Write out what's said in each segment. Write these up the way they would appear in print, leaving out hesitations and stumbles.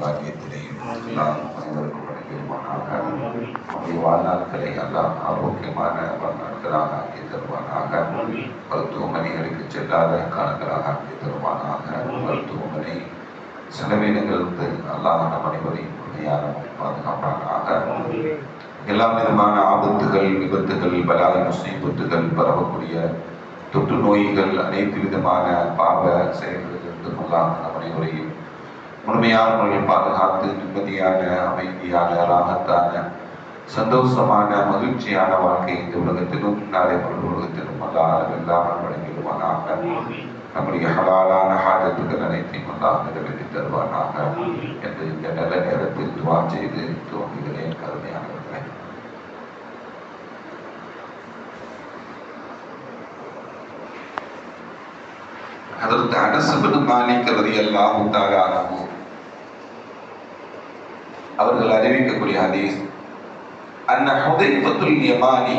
பாக்கியத்தினையும் எல்லாம் அனைவருக்கும் வழங்கிடுவானாக. நம்முடைய வாழ்நாட்களை எல்லாம் ஆரோக்கியமான வாழ்நாட்களாக ஆக்கி தருவானாக. மருத்துவமனைகளுக்கு செல்லாத காலங்களாக ஆக்கி தருவானாக. மருத்துவமனை செலவினங்களுக்கு அல்லாஹ் நம் அனைவரையும் உண்மையான பாதுகாப்பானாக. எல்லா விதமான ஆபத்துகள், விபத்துகள், பலாய் முசீபத்துகள், பரவக்கூடிய தொற்று நோய்கள், அனைத்து விதமான பாவ செயல்களிலிருந்து அல்லாஹ் நம் அனைவரையும் முழுமையான முறையில் பாதுகாத்து நிம்மதியான, அமைதியான, ராகத்தான, சந்தோஷமான, மகிழ்ச்சியான வாழ்க்கை இந்த உலகத்திலும் நாளை மறு உலகத்திலும் அல்லாஹ் எல்லாம் வழங்கிடுவானாக. நம்முடைய ஹலாலான ஹாஜத்துகள் அனைத்தையும் அல்லாஹ் நிறைவேற்றி தருவானாக என்று இந்த நல்ல நேரத்தில் துவா செய்து துவங்குகிறேன். கருமையானவர்களே, ஹதரத் அனஸ் இப்னு மாலிக் ரலியல்லாஹு தஆலா அன்ஹு அவர்கள் அறிவிக்கக்கூடிய ஹதீஸ், அன்ன ஹுதைஃபத்துல் யமானி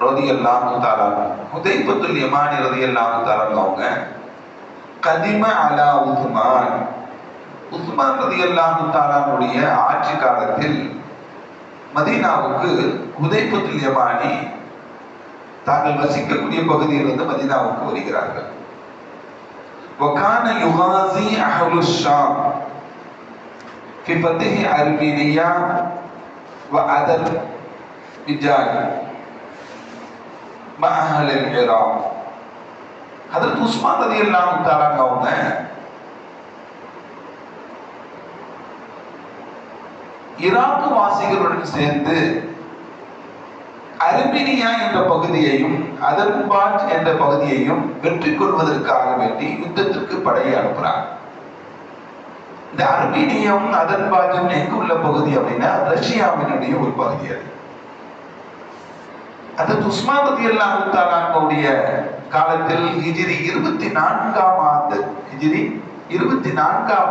ரலியல்லாஹு தஆலா ஹுதைஃபத்துல் யமானி ரலியல்லாஹு தஆலா அவங்க கதிம அலா உஸ்மான் ரலியல்லாஹு தஆலாவுடைய ஆட்சி காலத்தில் மதீனாவுக்கு ஹுதைஃபத்துல் யமானி தாங்கள் வசிக்கக்கூடிய பகுதியிலிருந்து மதீனாவுக்கு வருகிறார்கள். وكان يغازي أهل الشام في فتح أرمينيا وأذربيجان مع أهل العراق. ஹதரத் உஸ்மான் ரலியல்லாஹு தஆலா அவங்க ஈராக் வாசிகளுடன் சேர்ந்து அர்மீனியா என்ற பகுதியையும் அதர்பாஜ் என்ற பகுதியையும் வெற்றி கொள்வதற்காக வேண்டி யுத்தத்திற்கு படையை அனுப்புறாங்க. இந்த அர்மீனியம் அதர்பாஜும் எங்கு உள்ள பகுதி அப்படின்னா ரஷ்யாவினுடைய ஒரு பகுதி. அது உஸ்மான் ரலியல்லாஹு தஆலாவுடைய காலத்தில் ஹிஜ்ரி 24ஆம்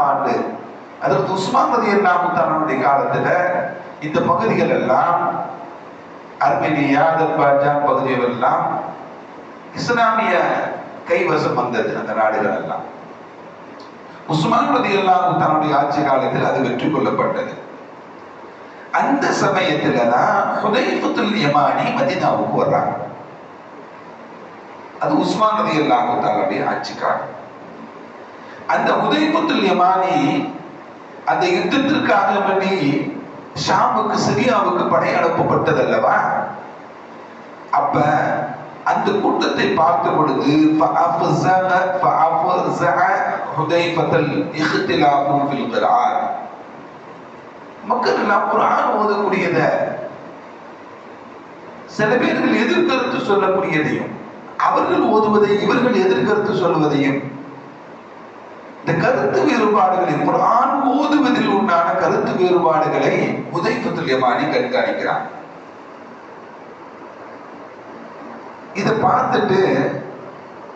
ஆண்டு அதற்கு உஸ்மான் ரலியல்லாஹு தஆலாவுடைய காலத்துல இந்த பகுதிகள் எல்லாம் அர்மீனியா, அதர்பாஜான் பகுதிகள் எல்லாம் இஸ்லாமிய கைவசம் வந்தது. அந்த நாடுகள் எல்லாம் உஸ்மான் ரலியல்லாஹு தஆலாவுடைய ஆட்சி காலத்தில் அது வெற்றி கொள்ளப்பட்டது. அந்த சமயத்துல தான் ஹுதைஃபத்துல் யமானி மதீனாவுக்கு வர்றாங்க. அது உஸ்மான் ரலியல்லாஹு தஆலாவுடைய ஆட்சி காலம். அந்த ஹுதைஃபத்துல் யமானி அந்த யுத்தத்திற்காக வேண்டி ஷாமுக்கு, சிரியாவுக்கு படை அனுப்பப்பட்டது அல்லவா? அப்ப அந்த கூட்டத்தை பார்த்த பொழுது மக்கள் எல்லாம் குர்ஆன் ஓதக்கூடியத, சில பேர்கள் எதிர்கருத்து சொல்லக்கூடியதையும், அவர்கள் ஓதுவதை இவர்கள் எதிர்கருத்து சொல்வதையும், இந்த கருத்து வேறுபாடுகளை, குர்ஆன் ஓதுவதில் உண்டான கருத்து வேறுபாடுகளை ஹுதைஃபத்துல் யமானி கண்காணிக்கிறார். இதை பார்த்துட்டு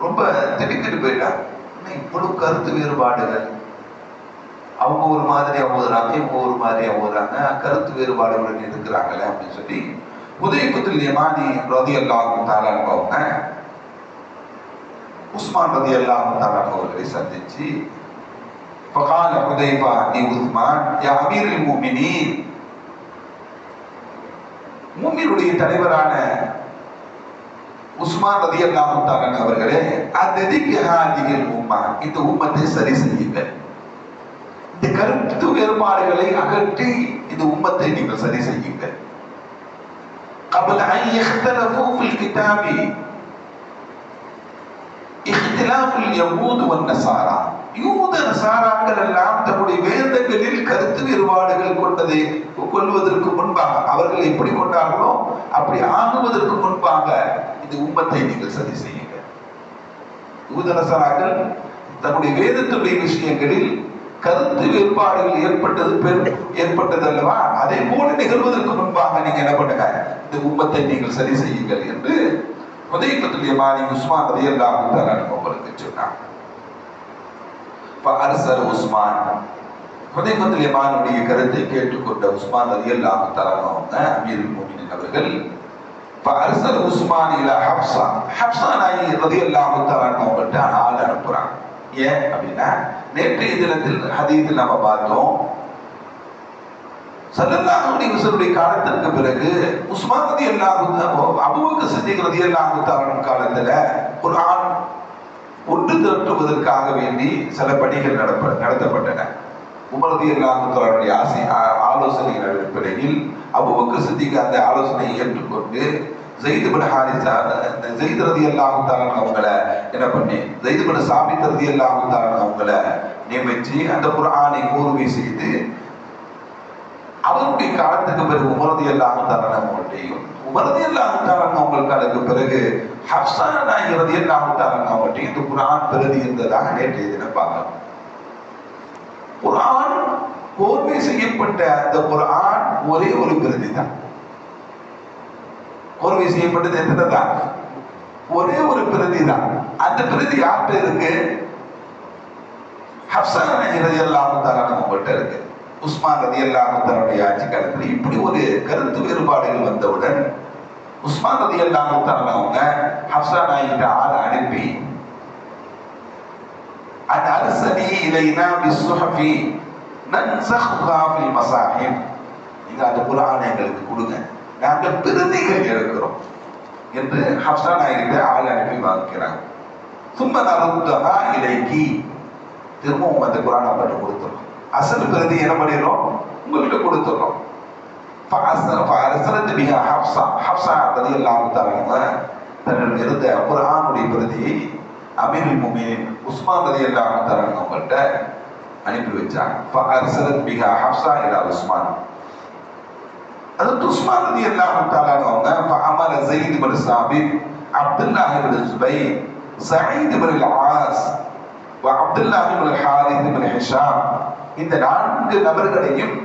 ரொம்ப திடுக்கிட்டு போயிட்டார். இவ்வளவு கருத்து வேறுபாடுகள், அவங்க ஒரு மாதிரியா ஓதுறாங்க, இவங்க ஒரு மாதிரியா ஓதுறாங்க, கருத்து வேறுபாடுகள் இருக்கிறாங்களே அப்படின்னு சொல்லி ஹுதைஃபத்துல் யமானி ரலியல்லாஹு தஆலா அவங்க உஸ்மான் ரலியல்லாஹு தஆலா அவர்களை சந்திச்சு, فقال حذيفة لعثمان يا أمير المؤمنين, மூமினுடைய தலைவரான உஸ்மான் ரலியல்லாஹு தஆலா அவர்களே, அததிக்கு ஹாதிஹில் உம்மா, இந்த உம்மத்தை சரி செய்யுங்கள், இந்த கருத்து வேறுபாடுகளை அகற்றி இந்த உம்மத்தை நீங்கள் சரி செய்யுங்கள். قبل أن يختلفوا في الكتاب اختلاف اليهود والنصارى, யூத நசாராக்கள் எல்லாம் தன்னுடைய வேதங்களில் கருத்து வேறுபாடுகள் கொள்வதற்கு முன்பாக, அவர்கள் எப்படி கொண்டார்களோ அப்படி ஆகுவதற்கு முன்பாக இந்த உம்மத்தை நீங்கள் சரி செய்யுங்க. யூத நசாராக்கள் தன்னுடைய வேதத்துடைய விஷயங்களில் கருத்து வேறுபாடுகள் ஏற்பட்டது அல்லவா? அதே போல நிகழ்வதற்கு முன்பாக நீங்க என்ன பண்ணுங்க, இந்த உம்மத்தை நீங்கள் சரி செய்யுங்கள் என்று ஹுதைஃபத்துல் யமானி உஸ்மான் ரலியல்லாஹு தஆலா அவர்களுக்கு சொன்னார். فأرسل عثمان, ஹுதைஃபத்துல் யமானுடைய கருத்தை கேட்டுக்கொண்ட உஸ்மான் ரலியல்லாஹு தஆலா அமீருல் முஃமினீன் அவர்கள் فأرسل عثمان إلى حفصة, ஹப்ஸா நாயகி ரலியல்லாஹு தஆலா அவங்கள்ட்ட ஆள் அனுப்புறாங்க. ஏன் அப்படின்னா, நேற்றைய தினத்தில் ஹதீஸில் நம்ம பார்த்தோம், ஸல்லல்லாஹு அலைஹி வஸல்லம் காலத்திற்கு பிறகு உஸ்மான் ரலியல்லாஹு அபூபக்கர் சித்திக் ரலியல்லாஹு தஆலா காலத்துல குர்ஆன் ஒன்று திரட்டுவதற்காக வேண்டி சில பணிகள் நடத்தப்பட்டன. உமர் ரலியல்லாஹு தஆலாவுடைய ஆலோசனையின் அடிப்படையில் அபூபக்கர் சித்திக் அந்த ஆலோசனையை ஏற்றுக்கொண்டு ஸைத் இப்னு ஹாரிஸா, ஸைத் ரலியல்லாஹு தஆலா அவங்கள என்ன பண்ணி, ஸைத் இப்னு சாபித் ரலியல்லாஹு தஆலா அவங்கள நியமிச்சு அந்த குர்ஆனை கோர்வை செய்து அவருடைய காலத்துக்கு பிறகு உமர் ரலியல்லாஹு தஆலா அவங்கள்ட்டையும், உமர் ரலியல்லாஹு தஆலா அவங்களுக்கு பிறகு ஹப்ஸா நாயகி ரலியல்லாஹு தஆலா அவங்கள்ட்டையும் இந்த குர்ஆன் பிரதி இருந்ததாக நேற்றைய தினம் பார்க்கலாம். குர்ஆன் கோர்வை செய்யப்பட்ட அந்த குர்ஆன் ஒரே ஒரு பிரதி தான். கோர்வை செய்யப்பட்டது எத்தனை தான்? ஒரே ஒரு பிரதி தான். அந்த பிரதி யார்கிட்ட இருக்கு? ஹப்ஸா நாயகி ரலியல்லாஹு தஆலா அவங்கள்ட்ட இருக்கு. உஸ்மான் ரலியல்லாஹு தஆலாவுடைய ஆட்சி காலத்தில் இப்படி ஒரு கருத்து வேறுபாடுகள் வந்தவுடன் உஸ்மான் ரலியல்லாஹு தஆலா அவங்க ஹப்ஸா நாயகிட்ட ஆள் அனுப்பி, அன் அர்ஸலி இலைனா பிஸ்ஸுஹஃபி நன்ஸஹுஹா ஃபில் மஸாஹிப், நீங்க அந்த குர்ஆனை எங்களுக்கு கொடுங்க, நாங்கள் பிரதிகள் எடுக்கிறோம் என்று ஹப்ஸா நாயகிட்ட ஆள் அனுப்பி வாங்கிக்கிறாங்க. சும்ம நருத்தஹா இலைக்கி, திரும்பவும் அந்த குர்ஆனை பற்றி கொடுத்துறோம், அசல் பிரதி என்ன பண்ணிடுறோம், உங்கள்கிட்ட கொடுத்துறோம். ஹப்ஸா ரலியல்லாஹு தஆலா தன்னிடம் இருந்த குர்ஆனுடைய பிரதியை அமீருல் முஃமினீன் உஸ்மான் ரலியல்லாஹு தஆலா அவங்கள்ட்ட அனுப்பி வச்சாங்க. ஃபஅர்ஸலத் பிஹா ஹப்ஸா இலா உஸ்மான். அது உஸ்மான் ரலியல்லாஹு தஆலா அவங்க ஃபஅமர ஸைத் இப்னு சாபித், அப்துல்லாஹ் இப்னு ஸுபைர், ஸஈத் இப்னு ஆஸ் வ அப்துல்லாஹ் இப்னு ஹாரிஸ் இப்னு ஹிஷாம், இந்த 4 நபர்களையும்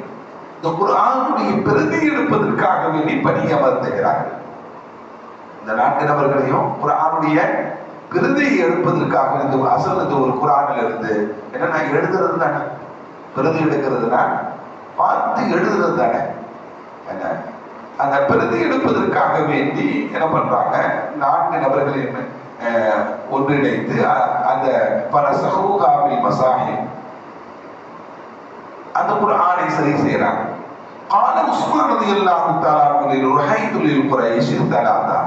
இந்த குர்ஆனுடைய பிரதி எடுப்பதற்காக வேண்டி பணியமர்த்துகிறார்கள். இந்த 4 நபர்களையும் குர்ஆனுடைய பிரதியை எடுப்பதற்காக, இந்த அசல் இந்த ஒரு குர்ஆனில் இருந்து என்னன்னா எழுதுறது தானே, பிரதி எடுக்கிறதுனா பார்த்து எழுதுறது தானே, அந்த பிரதி எடுப்பதற்காக வேண்டி என்ன பண்றாங்க, 4 நபர்களையும் ஒன்றிணைத்து அந்த பல சஹூகாபில் மஸாஹிப் அந்த குர்ஆனை சரி செய்யறாங்க. قال உஸ்மான் ரலியல்லாஹு தஆலா லுஹைதுல் குரைஷி தலாதா,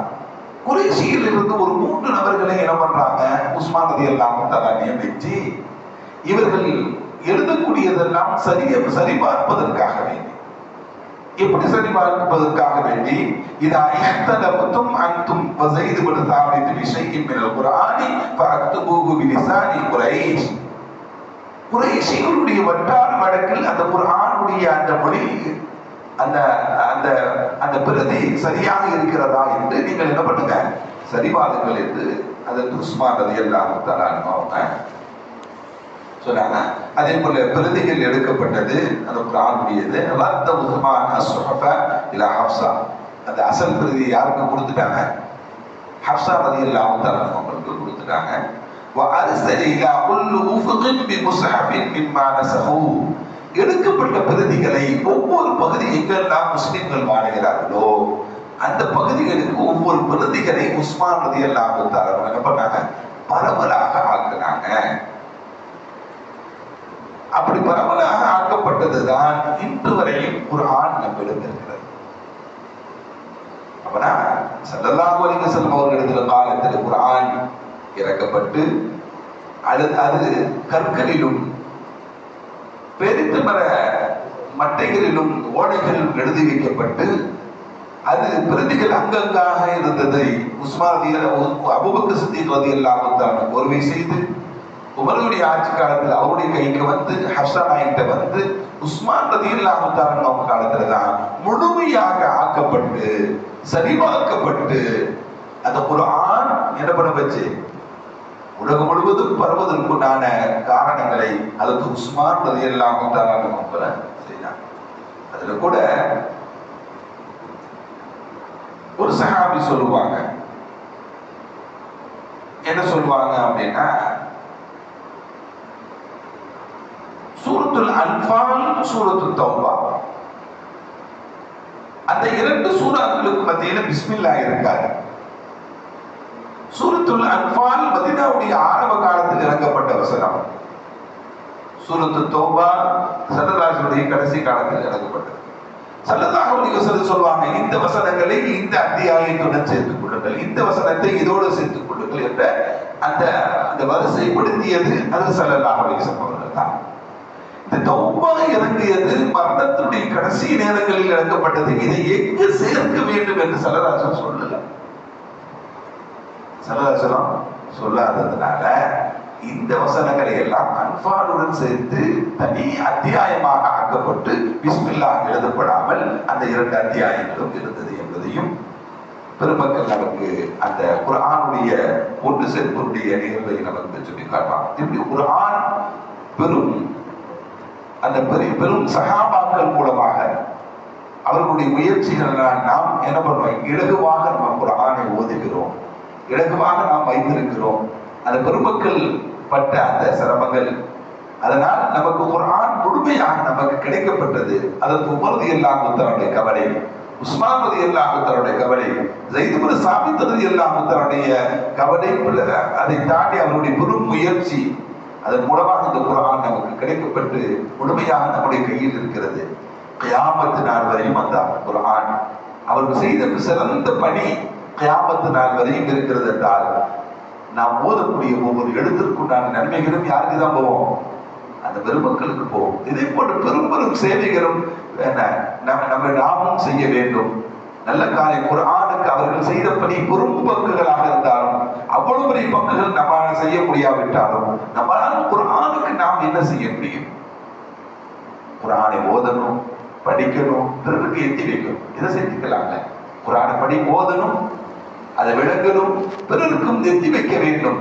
குறைஷியில் இருந்து ஒரு 3 நபர்களை என்ன பண்றாங்க, உஸ்மான் ரலியல்லாஹு தஆலா நியமிச்சு இவர்கள் எழுதக்கூடியதெல்லாம் சரி பார்ப்பதற்காக வேண்டி, எப்படி சரி பார்ப்பதற்காக வேண்டி, இதா இஹ்தலபதும் அன்தும் வ ஸைத் இப்னு சாபித் பி ஷைஇன் மினல் குர்ஆனி ஃபஅக்துபூஹு பிலிசானி குரைஷ், குறைஷிகளுடைய வட்டார வழக்கில் அந்த குர்ஆனுடைய அந்த மொழி அந்த அந்த அந்த பிரதி சரியாக இருக்கிறதா என்று நீங்கள் என்ன பண்ணுங்க, சரிபாருங்கள் என்று அதற்கு உஸ்மான் ரலியல்லாஹு தஆலா அவங்க சொன்னாங்க. அதே போல பிரதிகள் எடுக்கப்பட்டது அந்த குர்ஆனுடையது. ரத்த உஸ்மான் அஸ்ஸுஹஃப இலா ஹப்ஸா, அந்த அசல் பிரதி யாருக்கு கொடுத்துட்டாங்க, ஹப்ஸா ரலியல்லாஹு தஆலா அவங்களுக்கு கொடுத்துட்டாங்க. وأرسل إلى كل أفق بمصحف مما نسخوا, எடுக்கப்பட்ட பிரதிகளை ஒவ்வொரு பகுதி எங்கெல்லாம் முஸ்லிம்கள் வாழ்கிறார்களோ அந்த பகுதிகளுக்கு ஒவ்வொரு பிரதிகளை உஸ்மான் ரலியல்லாஹு தஆலா என்ன பண்ணாங்க, பரவலாக ஆக்குனாங்க. அப்படி பரவலாக ஆக்கப்பட்டதுதான் இன்று வரையும் குர்ஆன் நம்மிடம் இருக்கிறது. அப்பனா ஸல்லல்லாஹு அலைஹி வஸல்லம் அவர்களுடைய காலத்தில் குர்ஆன் இறக்கப்பட்டு அது கற்களிலும் பெரித்த மர மட்டைகளிலும் ஓடைகளிலும் எழுதி வைக்கப்பட்டு அது பிரதிகள் அங்கங்காக இருந்ததை அபூபக்கர் சித்திக் ரலியல்லாஹு தஆலா கோர்வை செய்து உமருடைய ஆட்சி காலத்தில் அவருடைய கைக்கு வந்து ஹப்ஸா நாயகிட்ட வந்து உஸ்மான் ரலியல்லாஹு தஆலா அவங்க காலத்துல தான் முழுமையாக ஆக்கப்பட்டு சரிபார்க்கப்பட்டு அந்த குர்ஆன் என்ன பண்ண வச்சு உலகம் முழுவதும் பரவுவதற்குண்டான காரணங்களை அதற்கு உஸ்மான் ரலியல்லாஹு தஆலா அவங்க செய்தாங்க. அதுல கூட ஒரு சஹாபி சொல்லுவாங்க, என்ன சொல்லுவாங்க அப்படின்னா, சூரத்துல் அன்ஃபால் சூரத்துல் தௌபா அந்த 2 சூறாக்களுக்கு மத்தியில பிஸ்மில்லாஹ் இருக்காது. சூரத்துல் அன்ஃபால் மதீனாவுடைய ஆரம்ப காலத்தில் இறங்கப்பட்ட வசனம். சூரத்து தௌபா ஸல்லல்லாஹு கடைசி காலத்தில் இறங்கப்பட்டது. ஸல்லல்லாஹு அலைஹி வஸல்லம் சொல்வாங்க, இந்த வசனங்களை இந்த அத்தியாயத்துடன் சேர்த்துக் கொள்ளுங்கள், இந்த வசனத்தை இதோடு சேர்த்துக் கொள்ளுங்கள் என்ற அந்த வரிசைப்படுத்தியது அது ஸல்லல்லாஹு அலைஹி வஸல்லம் அவர்கள் தான். இந்த தௌபா இறங்கியது மரணத்தினுடைய கடைசி நேரங்களில் இறங்கப்பட்டது. இதை எங்கு சேர்க்க வேண்டும் என்று ஸல்லல்லாஹு சொல்லல. ஸல்லல்லாஹு சொல்லாததுனால இந்த வசனங்களை எல்லாம் அன்ஃபாலுடன் சேர்த்து தனி அத்தியாயமாக ஆக்கப்பட்டு பிஸ்மில்லாஹ் எழுதப்படாமல் அந்த 2 அத்தியாயங்களும் இருந்தது என்பதையும் பெருமக்கள் நமக்கு அந்த குர்ஆனுடைய ஒன்று சேர்ப்புடைய நிகழ்வை நமக்கு சொல்லி காட்டுவாங்க. இப்படி குர்ஆன் பெரும் சஹாபாக்கள் மூலமாக அவர்களுடைய முயற்சிகளால் நாம் என்ன பண்ணுவோம், இலகுவாக நம்ம குர்ஆனை ஓதுகிறோம், இலகுவாக நாம் வைத்திருக்கிறோம். அந்த பெருமக்கள் பட்ட அந்த சிரமங்கள், அதனால் நமக்கு குர்ஆன் முழுமையாக நமக்கு கிடைக்கப்பட்டது. அதற்கு உமர் ரலியல்லாஹு தஆலாவுடைய கவலை, உஸ்மான் ரலியல்லாஹு தஆலாவுடைய கவலை, ஸைத் இப்னு சாபித் ரலியல்லாஹு தஆலாவுடைய கவலை, அதை தாண்டி அவருடைய பெரும் முயற்சி, அதன் மூலமாக இந்த குர்ஆன் நமக்கு கிடைக்கப்பட்டு முழுமையாக நம்முடைய கையில் இருக்கிறது. கியாமத்து நாள் வரையும் அந்த குர்ஆன் அவருக்கு செய்த சிறந்த பணி கியாமத்து நாள் வரையும் இருக்கிறது என்றால் நாம் ஓதக்கூடிய ஒவ்வொரு எழுத்திற்குண்டான நன்மைகளும் யாருக்கு தான் போவோம், அந்த பெருமக்களுக்கு போவோம். இதே போன்ற பெரும் பெரும் சேவைகளும் நாமும் செய்ய வேண்டும். நல்ல காரியம் குர்ஆனுக்கு அவர்கள் செய்த பணி பெரும் பங்குகளாக இருந்தாலும், அவ்வளவு பெரிய பங்குகள் நம்மால் செய்ய முடியாவிட்டாலும், நம்மளால் குர்ஆனுக்கு நாம் என்ன செய்ய முடியும்? குர்ஆனை ஓதணும், படிக்கணும், பிறருக்கு எத்தி வைக்கணும். இதை செஞ்சுக்கலாங்க. குர்ஆனை ஓதணும், அதை விளங்கணும், பிறருக்கும் எத்தி வைக்க வேண்டும்.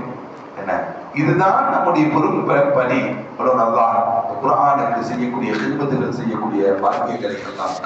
என்ன, இதுதான் நம்முடைய பெரும் பணி. அல்லாஹ் குர்ஆனுக்கு செய்யக்கூடிய ஹித்மத்துகள் செய்யக்கூடிய வாழ்க்கைகளை எல்லாம்